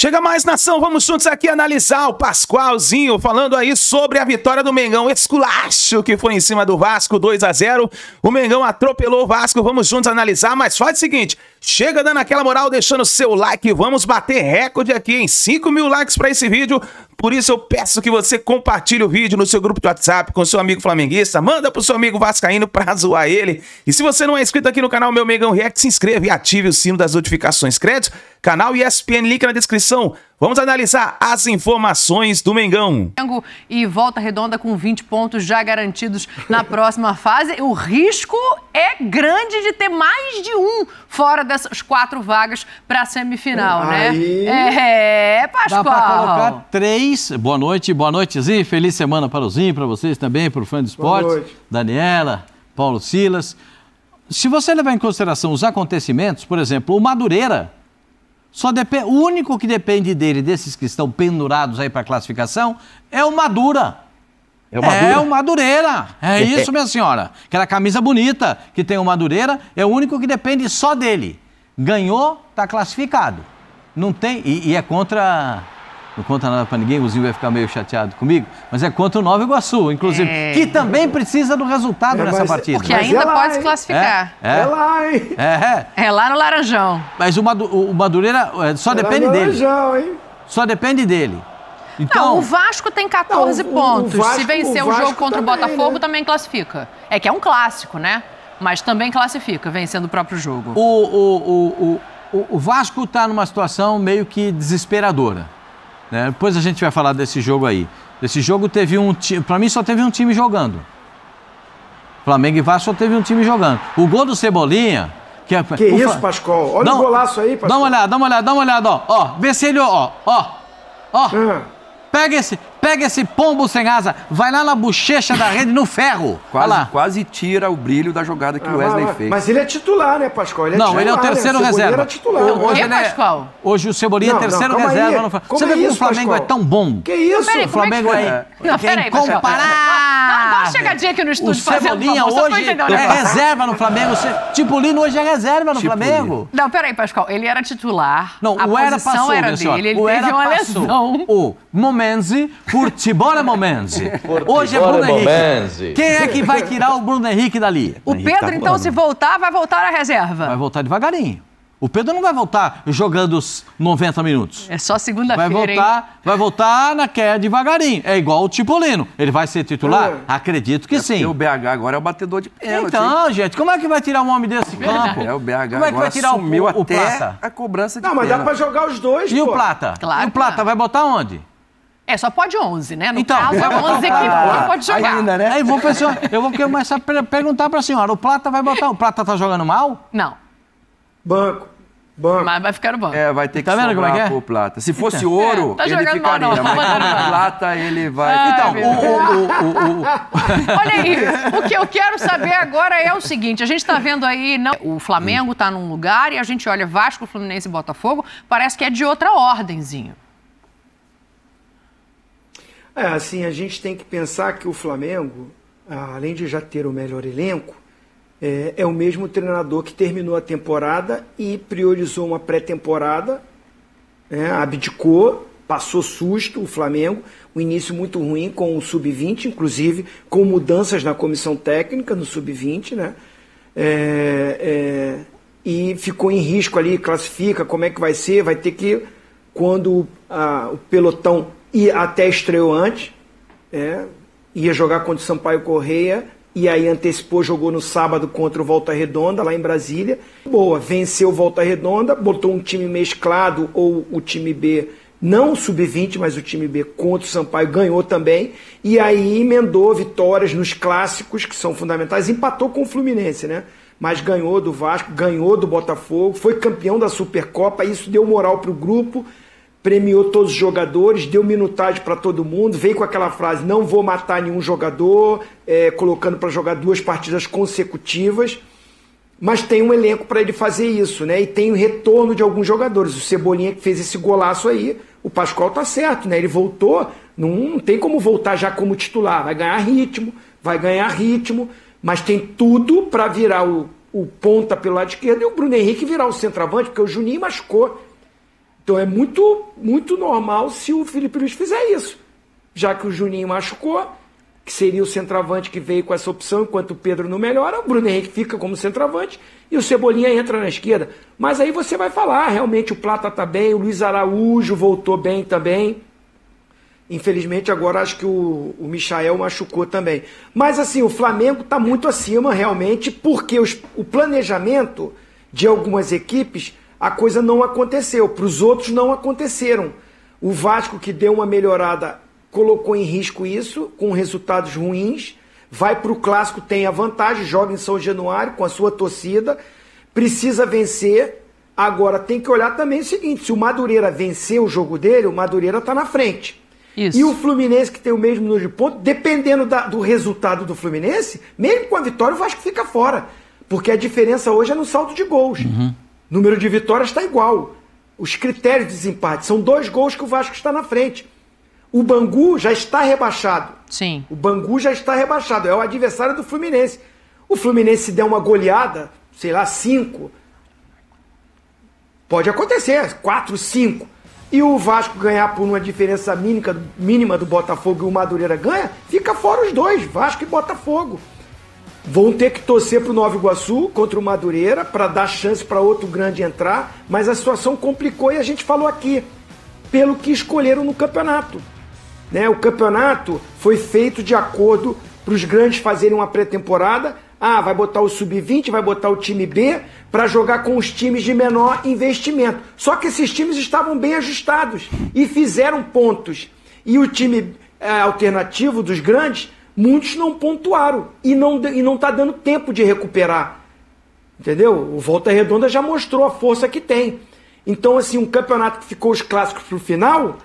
Chega mais, nação, vamos juntos aqui analisar o Pascoalzinho falando aí sobre a vitória do Mengão, esculacho que foi em cima do Vasco, 2-0, o Mengão atropelou o Vasco, vamos juntos analisar, mas faz o seguinte, chega dando aquela moral, deixando o seu like, vamos bater recorde aqui em 5.000 likes para esse vídeo, por isso eu peço que você compartilhe o vídeo no seu grupo de WhatsApp com seu amigo flamenguista, manda pro seu amigo vascaíno pra zoar ele, e se você não é inscrito aqui no canal Meu Mengão React, se inscreva e ative o sino das notificações, créditos, canal ESPN, link na descrição. Vamos analisar as informações do Mengão. E Volta Redonda com 20 pontos já garantidos na próxima fase. O risco é grande de ter mais de um fora dessas 4 vagas para a semifinal, né? Pascoal. Dá para colocar 3. Boa noite, Zinho. Feliz semana para o Zinho, para vocês também, para o fã de esportes. Daniela, Paulo Silas. Se você levar em consideração os acontecimentos, por exemplo, o Madureira, o único que depende dele, desses que estão pendurados aí para classificação, é o Madura. É o Madureira. É isso, minha senhora. Aquela camisa bonita que tem o Madureira, é o único que depende só dele. Ganhou, tá classificado. Não tem... E é contra... Não conta nada pra ninguém, o Zinho vai ficar meio chateado comigo, mas é contra o Nova Iguaçu, inclusive, que também precisa do resultado nessa partida. Porque ainda pode se classificar. É lá, hein? É lá no Laranjão. Mas o Madureira só depende dele. Hein? Só depende dele. Então, não, o Vasco tem 14 pontos. Se vencer o jogo contra o Botafogo, também classifica. É que é um clássico, né? Mas também classifica, vencendo o próprio jogo. O Vasco tá numa situação meio que desesperadora. Né? Depois a gente vai falar desse jogo aí. Esse jogo teve um time... Pra mim só teve um time jogando. Flamengo e Vasco só teve um time jogando. O gol do Cebolinha... Que isso, Pascoal? Olha o golaço aí, Pascoal. Dá uma olhada, ó. Vê se ele... Ó. Pega esse pombo sem asa, vai lá na bochecha da rede, no ferro. Quase tira o brilho da jogada que o Wesley fez. Mas ele é titular, né, Pascoal? Ele é o terceiro reserva. Hoje o Cebolinha é terceiro reserva. Você vê como o Flamengo é tão bom? Que isso? O Flamengo é incomparável. Dá uma chegadinha aqui no estúdio. O Cebolinha hoje é reserva no Flamengo. Tipolino hoje é reserva no Flamengo. Não, peraí, Pascoal. Ele era titular. Não, a posição era dele. Ele teve uma lesão. O Momenzi, futebol Momenzi. Hoje é Bruno Henrique. Quem é que vai tirar o Bruno Henrique dali? O Pedro, então, se voltar, vai voltar à reserva. Vai voltar devagarinho. O Pedro não vai voltar jogando os 90 minutos. É só segunda-feira, Vai voltar devagarinho. É igual o Tipolino. Ele vai ser titular? Acredito que sim. O BH agora é o batedor de pênalti. Então, gente, como é que vai tirar um homem desse campo? O BH como é que vai tirar o Plata? A cobrança de pênalti. Não, mas dá pra jogar os dois, E o Plata? Claro. E o Plata vai botar onde? Só pode 11, né? No então, caso, é 11 que pode jogar. Ainda, né? Aí eu vou começar a perguntar pra senhora, o Plata vai botar... O Plata tá jogando mal? Não. Banco. Mas vai ficar no banco. Vai ter que vendo como é que é? Pro Plata. Se fosse ouro, tá ele ficaria. Mal, não. Mas como Plata, ele vai... Olha aí, o que eu quero saber agora é o seguinte, a gente tá vendo aí, o Flamengo tá num lugar e a gente olha Vasco, Fluminense e Botafogo, parece que é de outra ordenzinho. Assim, a gente tem que pensar que o Flamengo, além de já ter o melhor elenco, é o mesmo treinador que terminou a temporada e priorizou uma pré-temporada, abdicou, passou susto o Flamengo, um início muito ruim com o Sub-20, inclusive com mudanças na comissão técnica no Sub-20, né? E ficou em risco ali, classifica, como é que vai ser, vai ter que, quando o pelotão até estreou antes, ia jogar contra o Sampaio Corrêa, e aí antecipou, jogou no sábado contra o Volta Redonda, lá em Brasília. Venceu o Volta Redonda, botou um time mesclado, ou o time B, não o Sub-20, mas o time B contra o Sampaio, ganhou também, e aí emendou vitórias nos clássicos, que são fundamentais, empatou com o Fluminense, né? Mas ganhou do Vasco, ganhou do Botafogo, foi campeão da Supercopa, isso deu moral para o grupo, premiou todos os jogadores, deu minutagem para todo mundo, veio com aquela frase, não vou matar nenhum jogador, colocando para jogar 2 partidas consecutivas, mas tem um elenco para ele fazer isso, né? E tem o retorno de alguns jogadores. O Cebolinha que fez esse golaço aí, o Pascoal tá certo, né? Ele voltou, não tem como voltar já como titular, vai ganhar ritmo, mas tem tudo para virar o ponta pelo lado esquerdo e o Bruno Henrique virar o centroavante, porque o Juninho machucou. Então é muito, muito normal se o Felipe Luiz fizer isso. Já que o Juninho machucou, que seria o centroavante que veio com essa opção, enquanto o Pedro não melhora, o Bruno Henrique fica como centroavante e o Cebolinha entra na esquerda. Mas aí você vai falar, realmente o Plata tá bem, o Luiz Araújo voltou bem também. Infelizmente agora acho que o Michael machucou também. Mas assim, o Flamengo está muito acima realmente, porque o planejamento de algumas equipes, a coisa não aconteceu. Para os outros não aconteceram. O Vasco, que deu uma melhorada, colocou em risco isso, com resultados ruins. Vai para o Clássico, tem a vantagem, joga em São Januário com a sua torcida. Precisa vencer. Agora tem que olhar também o seguinte, se o Madureira vencer o jogo dele, o Madureira está na frente. Isso. E o Fluminense, que tem o mesmo número de pontos, dependendo do resultado do Fluminense, mesmo com a vitória, o Vasco fica fora. Porque a diferença hoje é no saldo de gols. O número de vitórias está igual. Os critérios de desempate são 2 gols que o Vasco está na frente. O Bangu já está rebaixado. Sim. O Bangu já está rebaixado. É o adversário do Fluminense. O Fluminense, se der uma goleada, sei lá, 5, pode acontecer, 4, 5. E o Vasco ganhar por uma diferença mínima do Botafogo e o Madureira ganha, fica fora os dois, Vasco e Botafogo. Vão ter que torcer para o Nova Iguaçu contra o Madureira para dar chance para outro grande entrar, mas a situação complicou e a gente falou aqui, pelo que escolheram no campeonato. Né? O campeonato foi feito de acordo para os grandes fazerem uma pré-temporada. Vai botar o Sub-20, vai botar o time B para jogar com os times de menor investimento. Só que esses times estavam bem ajustados e fizeram pontos. E o time alternativo dos grandes, muitos não pontuaram e não está dando tempo de recuperar. Entendeu? O Volta Redonda já mostrou a força que tem. Então, assim, um campeonato que ficou os clássicos para o final,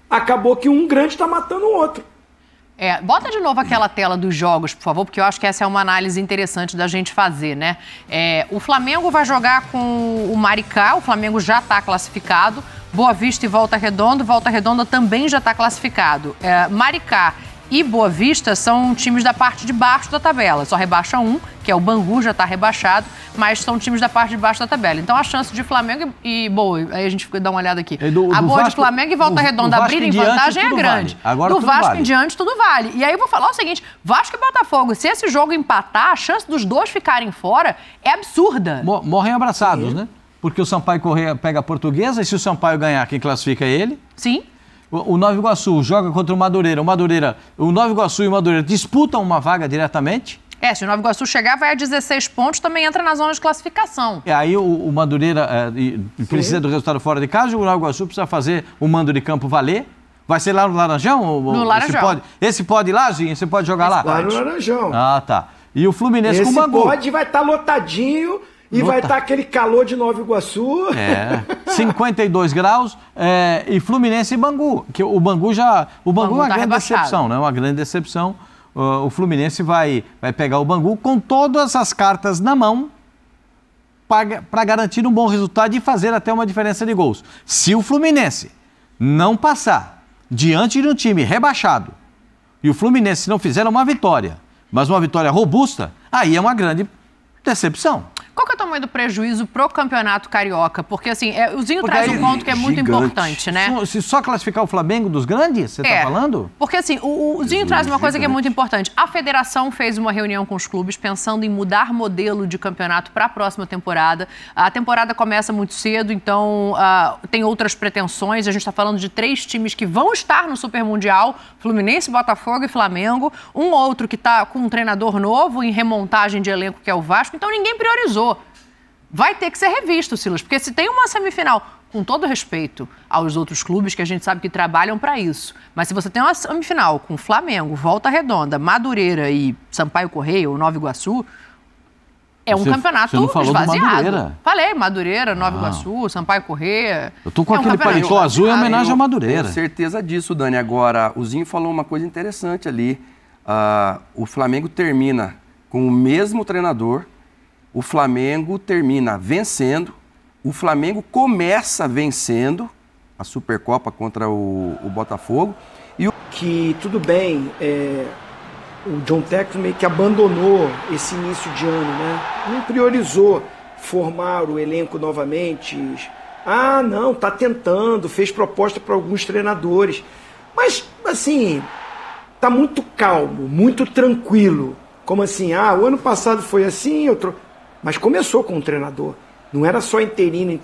acabou que um grande está matando o outro. Bota de novo aquela tela dos jogos, por favor, porque eu acho que essa é uma análise interessante da gente fazer, né? O Flamengo vai jogar com o Maricá, o Flamengo já está classificado. Boa Vista e Volta Redonda também já está classificado. Maricá e Boa Vista são times da parte de baixo da tabela. Só rebaixa um, que é o Bangu, já está rebaixado, mas são times da parte de baixo da tabela. Então a chance de Flamengo e Boa, aí a gente dá uma olhada aqui. A boa de Flamengo e Volta Redonda abrirem vantagem é grande. Agora do Vasco em diante tudo vale. E aí eu vou falar o seguinte, Vasco e Botafogo, se esse jogo empatar, a chance dos dois ficarem fora é absurda. Morrem abraçados, né? Porque o Sampaio Corrêa pega a Portuguesa e se o Sampaio ganhar, quem classifica é ele. Sim. O Nova Iguaçu joga contra o Madureira. O Nova Iguaçu e o Madureira disputam uma vaga diretamente. Se o Nova Iguaçu chegar, vai a 16 pontos, também entra na zona de classificação. Aí o Madureira precisa do resultado fora de casa, o Nova Iguaçu precisa fazer o mando de campo valer. Vai ser lá no Laranjão? No Laranjão. Esse pode ir lá, Zinho? Você pode jogar lá? Lá no Laranjão. Tá. E o Fluminense com o Bangu. Pode, vai estar lotadinho. E vai estar aquele calor de Nova Iguaçu. 52 graus. E Fluminense e Bangu. Que o Bangu é uma grande decepção, né? Uma grande decepção. O Fluminense vai pegar o Bangu com todas as cartas na mão para garantir um bom resultado e fazer até uma diferença de gols. Se o Fluminense não passar diante de um time rebaixado e o Fluminense não fizer uma vitória, mas uma vitória robusta, aí é uma grande decepção. Qual que é o tamanho do prejuízo pro Campeonato Carioca? Porque, assim, o Zinho traz um ponto que é muito importante, né? Se só classificar o Flamengo dos grandes, você tá falando? Porque, assim, o Zinho traz uma coisa que é muito importante. A federação fez uma reunião com os clubes pensando em mudar modelo de campeonato para a próxima temporada. A temporada começa muito cedo, então tem outras pretensões. A gente está falando de 3 times que vão estar no Super Mundial: Fluminense, Botafogo e Flamengo. Um outro que está com um treinador novo em remontagem de elenco, que é o Vasco. Então, ninguém priorizou. Vai ter que ser revisto, Silas, porque se tem uma semifinal, com todo respeito aos outros clubes que a gente sabe que trabalham para isso, mas se você tem uma semifinal com Flamengo, Volta Redonda, Madureira e Sampaio Corrêa ou Nova Iguaçu, um campeonato esvaziado. Falei, Madureira, Nova Iguaçu, Sampaio Corrêa. Eu tô com aquele paletó azul em homenagem à Madureira. Tenho certeza disso, Dani. Agora, o Zinho falou uma coisa interessante ali. O Flamengo termina com o mesmo treinador. O Flamengo termina vencendo, o Flamengo começa vencendo a Supercopa contra o Botafogo. Que tudo bem, o John Textor meio que abandonou esse início de ano, né? Não priorizou formar o elenco novamente, Ah, não, tá tentando, fez proposta para alguns treinadores. Mas, assim, tá muito calmo, muito tranquilo. Como assim? Ah, o ano passado foi assim, mas começou com um treinador. Não era só interino.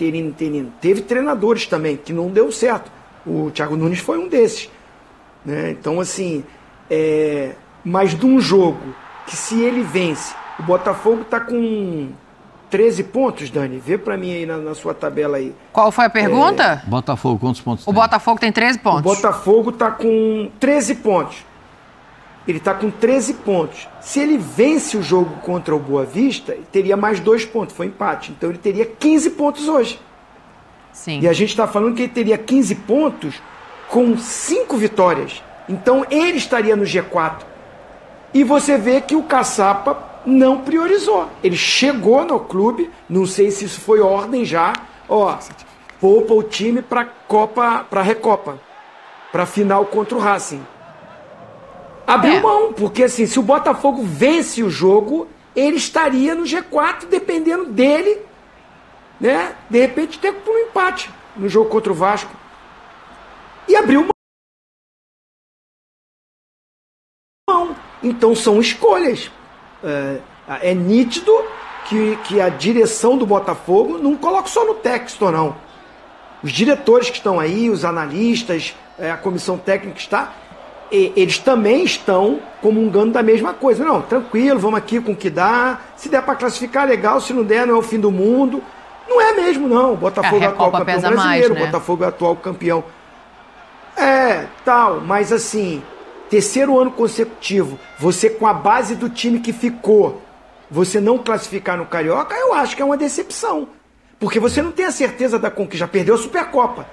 Teve treinadores também, que não deu certo. O Thiago Nunes foi um desses. Né? Então, assim, mas de um jogo que se ele vence, o Botafogo tá com 13 pontos, Dani. Vê pra mim aí na sua tabela aí. Qual foi a pergunta? Botafogo, quantos pontos tem? O Botafogo tem 13 pontos. O Botafogo tá com 13 pontos. Ele tá com 13 pontos. Se ele vence o jogo contra o Boa Vista, ele teria mais 2 pontos. Foi empate. Então ele teria 15 pontos hoje. Sim. E a gente está falando que ele teria 15 pontos com 5 vitórias. Então ele estaria no G4. E você vê que o Caçapa não priorizou. Ele chegou no clube, não sei se isso foi ordem já, poupa o time para Recopa, para final contra o Racing. Abriu mão, porque assim, se o Botafogo vence o jogo, ele estaria no G4, dependendo dele, né? De repente ter um empate no jogo contra o Vasco. E abriu mão. Então são escolhas. É nítido que a direção do Botafogo não coloca só no texto, não. Os diretores que estão aí, os analistas, a comissão técnica que está, eles também estão comungando da mesma coisa. Não, tranquilo, vamos aqui com o que dá. Se der para classificar, legal. Se não der, não é o fim do mundo. Não é mesmo, não. O Botafogo é atual campeão brasileiro, né? O Botafogo é atual campeão. Tal, mas assim, terceiro ano consecutivo, você com a base do time que ficou, você não classificar no Carioca, eu acho que é uma decepção. Porque você não tem a certeza da conquista, já perdeu a Supercopa.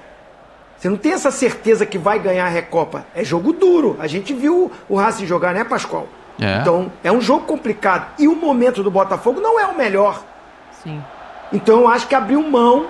Você não tem essa certeza que vai ganhar a Recopa. É jogo duro. A gente viu o Racing jogar, né, Pascoal? Então, é um jogo complicado. E o momento do Botafogo não é o melhor. Sim. Então, eu acho que abriu mão,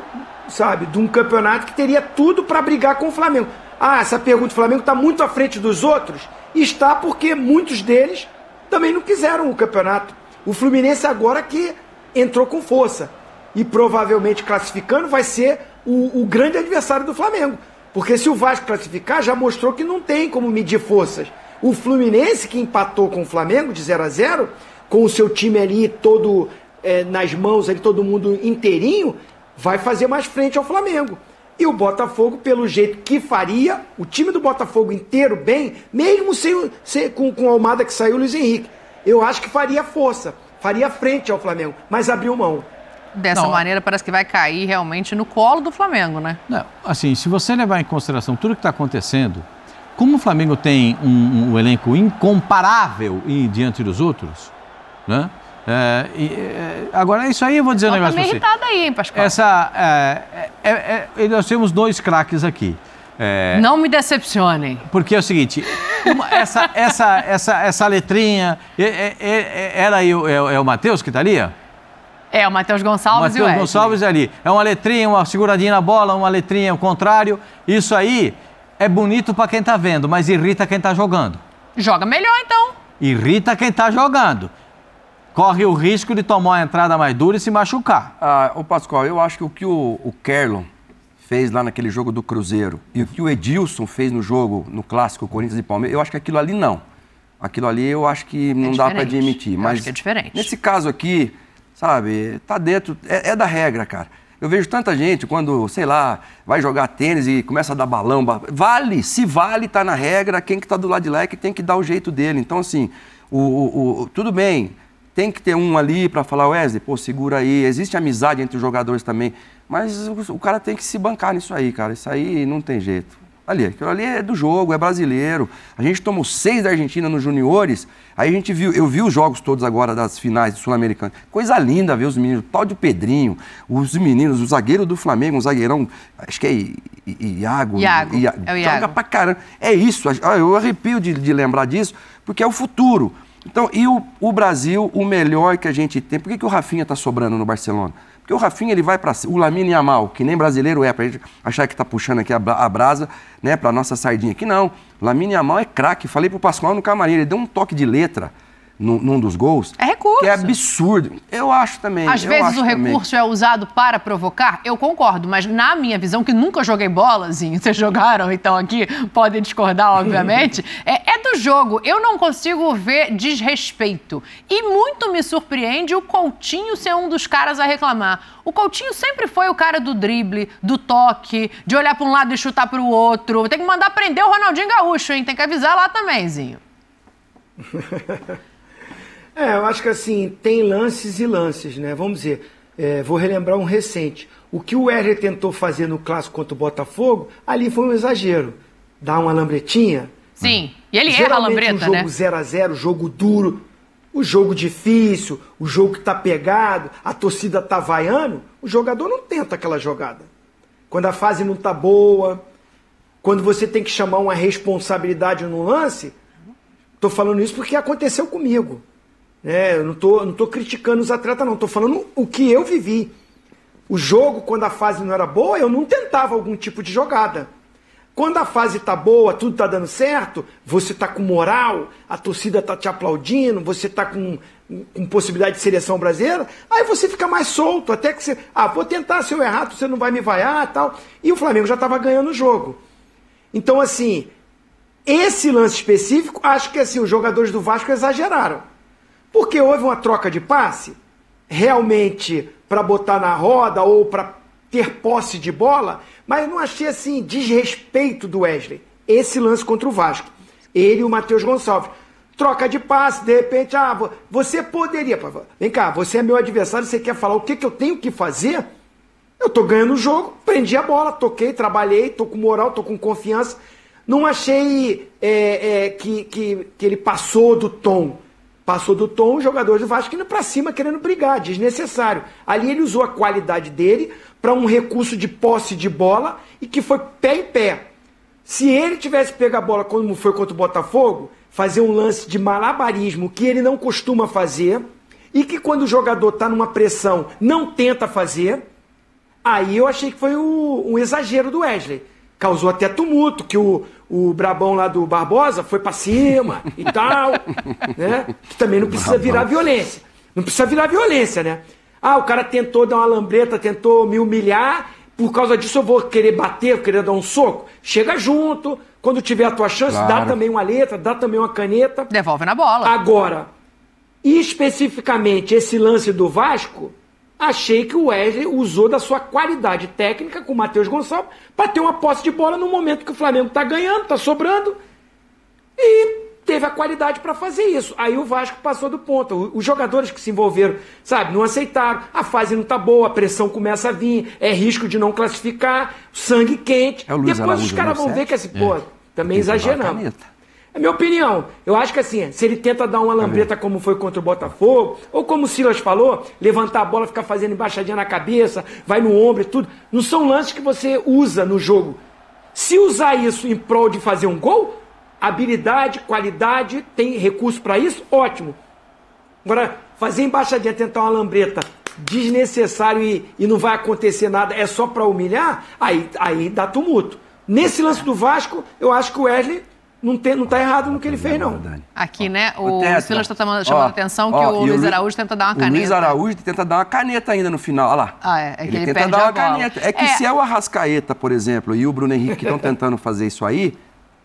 sabe, de um campeonato que teria tudo para brigar com o Flamengo. Ah, essa pergunta, o Flamengo está muito à frente dos outros? Está porque muitos deles também não quiseram o campeonato. O Fluminense agora que entrou com força. E provavelmente classificando vai ser o grande adversário do Flamengo. Porque se o Vasco classificar, já mostrou que não tem como medir forças. O Fluminense, que empatou com o Flamengo de 0-0, com o seu time ali todo nas mãos, ali, todo mundo inteirinho, vai fazer mais frente ao Flamengo. E o Botafogo, pelo jeito que faria, o time do Botafogo inteiro bem, mesmo com o Almada que saiu, o Luiz Henrique, eu acho que faria força, faria frente ao Flamengo, mas abriu mão. Dessa maneira, parece que vai cair realmente no colo do Flamengo, né? Não, assim, se você levar em consideração tudo que está acontecendo, como o Flamengo tem um elenco incomparável diante dos outros, né? Agora, isso aí eu vou dizer um negócio pra você. Tá meio irritado aí, hein, Pascoal? Nós temos dois craques aqui. Não me decepcionem. Porque é o seguinte, essa letrinha, era aí o Matheus que está ali? O Matheus Gonçalves e o Wesley. Matheus Gonçalves ali. É uma letrinha, uma seguradinha na bola, uma letrinha ao contrário. Isso aí é bonito para quem está vendo, mas irrita quem está jogando. Joga melhor, então. Irrita quem está jogando. Corre o risco de tomar uma entrada mais dura e se machucar. Ô Pascoal, eu acho que o que o Kerlon fez lá naquele jogo do Cruzeiro e o que o Edilson fez no jogo, no clássico Corinthians e Palmeiras, eu acho que aquilo ali não. Aquilo ali eu acho que não dá para admitir. Mas acho que é diferente. Nesse caso aqui, sabe, tá dentro, é da regra, cara. Eu vejo tanta gente quando, sei lá, vai jogar tênis e começa a dar balão. Se vale, tá na regra, quem que tá do lado de lá é que tem que dar o jeito dele. Então, assim, tudo bem, tem que ter um ali para falar, Wesley, pô, segura aí. Existe amizade entre os jogadores também, mas o cara tem que se bancar nisso aí, cara. Isso aí não tem jeito. Aquilo ali é do jogo, é brasileiro. A gente tomou 6 da Argentina nos juniores, aí a gente viu, eu vi os jogos todos agora das finais do Sul-Americano. Coisa linda ver os meninos, o tal de Pedrinho, os meninos, o zagueiro do Flamengo, um zagueirão, acho que é Iago. É o Iago. Joga pra caramba. É isso, eu arrepio de lembrar disso, porque é o futuro. Então, e o Brasil, o melhor que a gente tem, por que o Rafinha tá sobrando no Barcelona? Porque o Rafinha, ele vai para o Lamine Yamal, que nem brasileiro pra gente achar que tá puxando aqui a brasa, né, pra nossa sardinha aqui, não. O Lamine Yamal é craque, falei pro Pascoal no camarim, ele deu um toque de letra num dos gols. É recurso. Que é absurdo. Eu acho também. Às vezes o recurso é usado para provocar, eu concordo, mas na minha visão, que nunca joguei bolazinho, vocês jogaram, então aqui podem discordar, obviamente, é do jogo. Eu não consigo ver desrespeito. E muito me surpreende o Coutinho ser um dos caras a reclamar. O Coutinho sempre foi o cara do drible, do toque, de olhar para um lado e chutar para o outro. Tem que mandar prender o Ronaldinho Gaúcho, hein? Tem que avisar lá também, Zinho. Eu acho que assim, tem lances e lances, né? Vamos dizer, vou relembrar um recente. O que o Wesley tentou fazer no clássico contra o Botafogo, ali foi um exagero. Dar uma lambretinha. Sim, e ele erra a lambreta, né? Um jogo 0x0, jogo duro, o jogo difícil, o jogo que tá pegado, a torcida tá vaiando, o jogador não tenta aquela jogada. Quando a fase não tá boa, quando você tem que chamar uma responsabilidade no lance, tô falando isso porque aconteceu comigo. Eu não tô criticando os atletas, não. Tô falando o que eu vivi. O jogo, quando a fase não era boa, eu não tentava algum tipo de jogada. Quando a fase tá boa, tudo tá dando certo, você tá com moral, a torcida tá te aplaudindo, você tá com possibilidade de seleção brasileira, aí você fica mais solto, até que você... vou tentar, se eu errar, você não vai me vaiar e tal. E o Flamengo já tava ganhando o jogo. Então, assim, esse lance específico, acho que assim, os jogadores do Vasco exageraram. Porque houve uma troca de passe, realmente para botar na roda ou para ter posse de bola, mas eu não achei assim desrespeito do Wesley. Esse lance contra o Vasco. Ele e o Matheus Gonçalves. Troca de passe, de repente, você poderia... Vem cá, você é meu adversário, você quer falar o que eu tenho que fazer? Eu tô ganhando o jogo, prendi a bola, toquei, trabalhei, tô com moral, tô com confiança. Não achei que ele passou do tom. Passou do tom, os jogadores do Vasco indo pra cima, querendo brigar, desnecessário. Ali ele usou a qualidade dele para um recurso de posse de bola e que foi pé em pé. Se ele tivesse pego a bola como foi contra o Botafogo, fazer um lance de malabarismo que ele não costuma fazer e que quando o jogador tá numa pressão não tenta fazer, aí eu achei que foi um exagero do Wesley. Causou até tumulto, que o brabão lá do Barbosa foi pra cima e tal, né? Que também não precisa virar violência. Não precisa virar violência, né? O cara tentou dar uma lambreta, tentou me humilhar, por causa disso eu vou querer bater, vou querer dar um soco. Chega junto, quando tiver a tua chance, dá também uma letra, dá também uma caneta. Devolve na bola. Agora, especificamente esse lance do Vasco... Achei que o Wesley usou da sua qualidade técnica com o Matheus Gonçalves para ter uma posse de bola no momento que o Flamengo está ganhando, está sobrando, e teve a qualidade para fazer isso. Aí o Vasco passou do ponto. Os jogadores que se envolveram, não aceitaram. A fase não está boa, a pressão começa a vir, é risco de não classificar, sangue quente. Depois os caras vão ver que também exageramos. É minha opinião. Eu acho que assim, se ele tenta dar uma lambreta como foi contra o Botafogo, ou como o Silas falou, levantar a bola, ficar fazendo embaixadinha na cabeça, vai no ombro e tudo, não são lances que você usa no jogo. Se usar isso em prol de fazer um gol, habilidade, qualidade, tem recurso para isso, ótimo. Agora, fazer embaixadinha, tentar uma lambreta desnecessário e não vai acontecer nada, é só para humilhar, aí dá tumulto. Nesse lance do Vasco, eu acho que o Wesley não tá errado no que ele fez, não. Aqui, né, o Silas está chamando a atenção que o Luiz Araújo tenta dar uma caneta. O Luiz Araújo tenta dar uma caneta ainda no final, olha lá. É que ele tenta perde dar a uma bola. caneta. É que se é o Arrascaeta, por exemplo, e o Bruno Henrique que estão tentando fazer isso aí,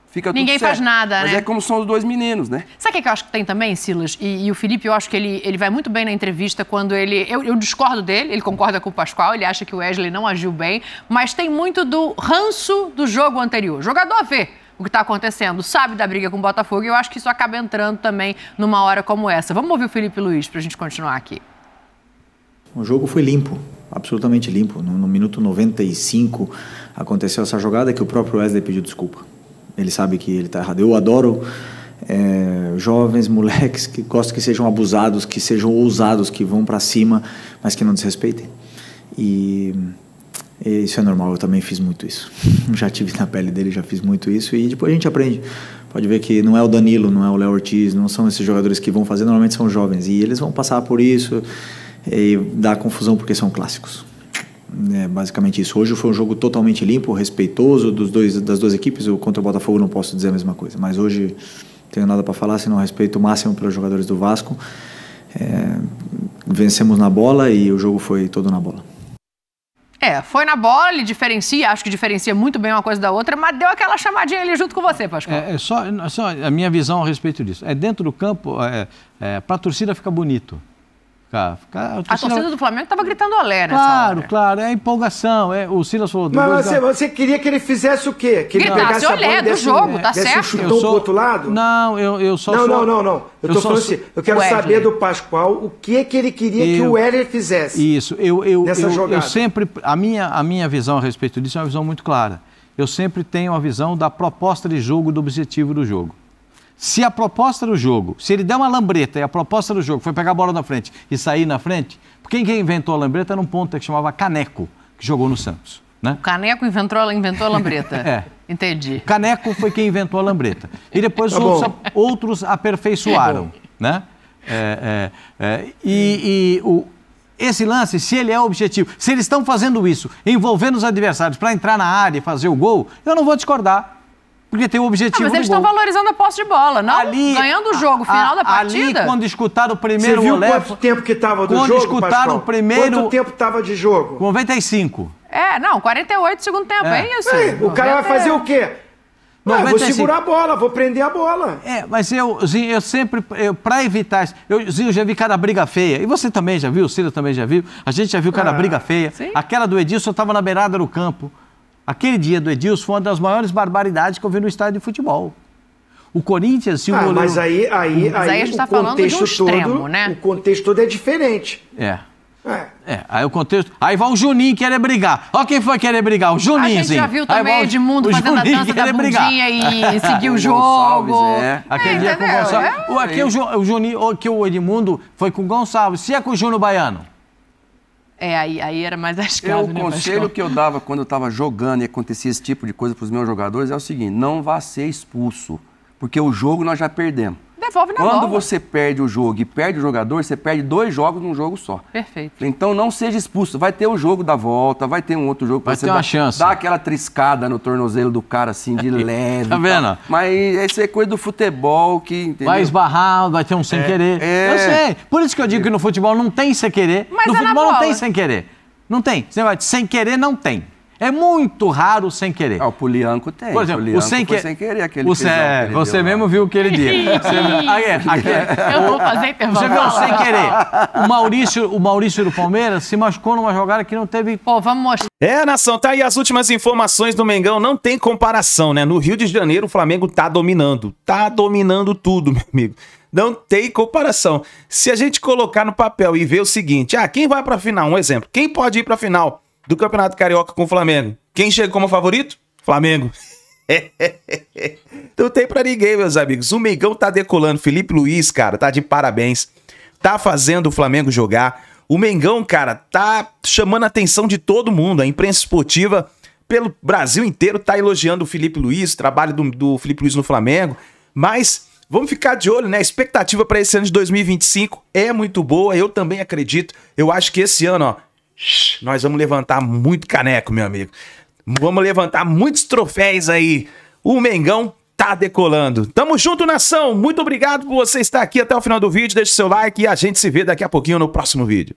fica tudo certo. Ninguém faz nada, Mas né? é como são os dois meninos, né? Sabe o que eu acho que tem também, Silas? E o Felipe, eu acho que ele vai muito bem na entrevista quando ele... Eu discordo dele, ele concorda com o Pascoal, ele acha que o Wesley não agiu bem, mas tem muito do ranço do jogo anterior. O jogador vê o que está acontecendo, sabe da briga com o Botafogo, e eu acho que isso acaba entrando também numa hora como essa. Vamos ouvir o Felipe Luiz para a gente continuar aqui. O jogo foi limpo, absolutamente limpo. No minuto 95 aconteceu essa jogada que o próprio Wesley pediu desculpa. Ele sabe que ele está errado. Eu adoro jovens, moleques que gostam que sejam abusados, que sejam ousados, que vão para cima, mas que não desrespeitem. E isso é normal, eu também fiz muito isso. Já tive na pele dele, já fiz muito isso e depois a gente aprende. Pode ver que não é o Danilo, não é o Léo Ortiz, não são esses jogadores que vão fazer, normalmente são jovens e eles vão passar por isso e dá confusão porque são clássicos. É basicamente isso. Hoje foi um jogo totalmente limpo, respeitoso das duas equipes. Eu contra o Botafogo não posso dizer a mesma coisa, mas hoje não tenho nada para falar, senão respeito máximo pelos jogadores do Vasco. Vencemos na bola e o jogo foi todo na bola. Foi na bola, ele diferencia, acho que diferencia muito bem uma coisa da outra, mas deu aquela chamadinha ali junto com você, Pascoal. Só a minha visão a respeito disso. Dentro do campo, para a torcida fica bonito. A torcida do Flamengo estava gritando olé nessa hora. Claro, é empolgação. O Silas falou... Mas você queria que ele fizesse o quê? Que ele gritasse olé do jogo, tá certo? Chutão pro outro lado? Não, eu só sou... Não. Eu tô falando assim, eu quero saber do Pascoal o que ele queria que o Wesley fizesse. Isso, nessa jogada. Eu sempre... A minha visão a respeito disso é uma visão muito clara. Eu sempre tenho a visão da proposta de jogo, do objetivo do jogo. Se a proposta do jogo, se ele der uma lambreta e a proposta do jogo foi pegar a bola na frente e sair na frente, quem inventou a lambreta era um ponta que chamava Caneco, que jogou no Santos. Né? O Caneco inventou a lambreta. Entendi. Caneco foi quem inventou a lambreta. E depois outros aperfeiçoaram. Né? Esse lance, se ele é objetivo, se eles estão fazendo isso, envolvendo os adversários para entrar na área e fazer o gol, eu não vou discordar. Porque tem o objetivo mas eles estão valorizando a posse de bola, não? Ganhando o jogo, final da partida. Ali, quando escutaram o primeiro olé... Você viu quanto tempo que estava do jogo, Pascoal? Quanto tempo estava de jogo? 95. 48 segundo tempo, é isso. O cara vai fazer o quê? Vou segurar a bola, vou prender a bola. Mas eu sempre, para evitar isso, eu já vi cada briga feia. E você também já viu, o Ciro também já viu. A gente já viu cada briga feia. Sim. Aquela do Edilson estava na beirada do campo. Aquele dia do Edilson foi uma das maiores barbaridades que eu vi no estádio de futebol. O Corinthians... Mas aí a gente está falando de um extremo, né? O contexto todo é diferente. Aí o contexto... Aí vai o Juninho querer brigar. Olha quem foi querer brigar, o Juninho. A gente já viu também Edmundo fazendo a dança da bundinha e seguir o jogo. Aquele dia com o Gonçalves. Aqui o Juninho, que o Edmundo foi com o Gonçalves. Se é com o Júnior Baiano... Aí era mais arriscado, O conselho que eu dava quando eu estava jogando e acontecia esse tipo de coisa para os meus jogadores é o seguinte: não vá ser expulso, porque o jogo nós já perdemos. Devolve na Quando bola. você perde o jogo e perde o jogador, você perde 2 jogos num jogo só. Perfeito. Então não seja expulso. Vai ter o jogo da volta, vai ter um outro jogo. Vai ter uma chance. Dá aquela triscada no tornozelo do cara assim, de leve. Tá vendo? Mas isso é coisa do futebol que... Entendeu? Vai esbarrar, vai ter um sem querer. Eu sei. Por isso que eu digo que no futebol não tem sem querer. Mas no futebol não tem sem querer. Não tem. Sem querer não tem. É muito raro sem querer. O Pulianco tem. Por exemplo, o sem querer aquele você mesmo viu aquele dia. Eu vou fazer intervalo. Você viu o sem querer. O Maurício do Palmeiras se machucou numa jogada que não teve... Vamos mostrar. Nação, tá aí as últimas informações do Mengão. Não tem comparação, né? No Rio de Janeiro, o Flamengo tá dominando. Tá dominando tudo, meu amigo. Não tem comparação. Se a gente colocar no papel e ver o seguinte, quem vai pra final? Um exemplo. Quem pode ir pra final do Campeonato Carioca com o Flamengo? Quem chega como favorito? Flamengo. Não tem pra ninguém, meus amigos. O Mengão tá decolando. Felipe Luiz, cara, tá de parabéns. Tá fazendo o Flamengo jogar. O Mengão, cara, tá chamando a atenção de todo mundo. A imprensa esportiva pelo Brasil inteiro tá elogiando o Felipe Luiz, o trabalho do Felipe Luiz no Flamengo. Mas vamos ficar de olho, né? A expectativa para esse ano de 2025 é muito boa. Eu também acredito. Eu acho que esse ano, nós vamos levantar muito caneco, meu amigo. Vamos levantar muitos troféus aí. O Mengão tá decolando. Tamo junto, nação. Muito obrigado por você estar aqui até o final do vídeo. Deixe seu like e a gente se vê daqui a pouquinho no próximo vídeo.